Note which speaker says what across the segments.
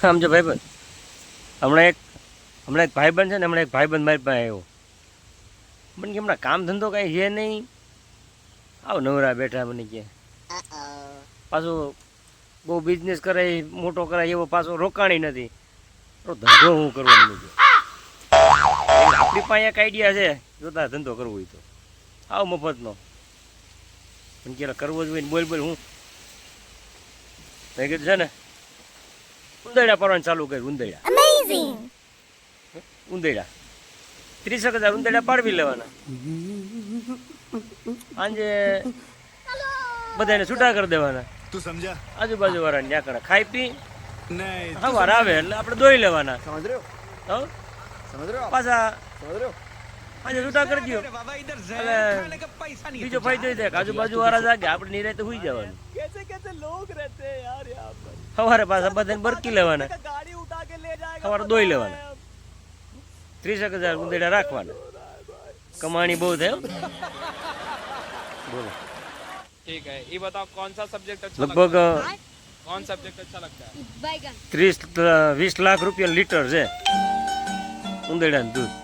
Speaker 1: સમજો ભાઈબંધ, હમણાં એક ભાઈબંધ છે ને, હમણાં એક ભાઈબંધ મારી પાસે આવ્યો. મને કે હમણાં કામ ધંધો કાંઈ છે નહીં, આવ નવરા બેઠા. મને કે પાછો બહુ બિઝનેસ કરે, મોટો કરાય એવો પાછો રોકાણી નથી, તો ધંધો હું કરવો? મને કે આપણી પાસે એક આઈડિયા છે, જોતા ધંધો કરવો હોય તો આવ મફતનો. પણ કે કરવો જ હોય ને બોલ હું મેં કીધું છે ને, ઉંદેડા પાડવાનું ચાલુ કર્યું. ઉંદેડા 30,000 ઉંદેડા પાડવી લેવાના. સાંજે બધાને છૂટા કરી દેવાના.
Speaker 2: તું સમજા?
Speaker 1: આજુબાજુ વાળાને ત્યાં ખાઈ પી સવાર આવે એટલે આપણે દોઈ લેવાના. પાછા આજે છૂટા કરી દો એટલે બીજો ફાયદો એ થાય કે આજુબાજુ વાળા જાગે, આપણે નિરાતે સુઈ જવાનું. સવારે પાછા બધાને બરકી લેવાના, સવારે દોઈ લેવાના. 30,000 ઉંદેડા રાખવાના. કમાણી બહુ થાય. બોલો
Speaker 3: ठीक है, ये बताओ कौन सा सब्जेक्ट अच्छा
Speaker 1: લગભગ
Speaker 3: कौन सब्जेक्ट अच्छा लगता है?
Speaker 1: 30-20 લાખ રૂપિયા લીટર છે ઉંદેડાનું દૂધ.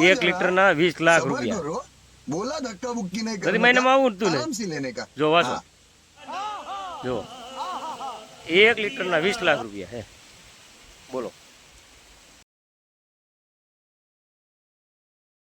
Speaker 1: 1 લીટરના 20 લાખ રૂપિયા.
Speaker 4: बोला धक्का बुक्की नहीं
Speaker 1: પ્રતિ મહિનામાં આવું તું ને
Speaker 4: आराम से लेने का
Speaker 1: જો વાંચો જો 1 લીટરના 20 લાખ રૂપિયા હે. બોલો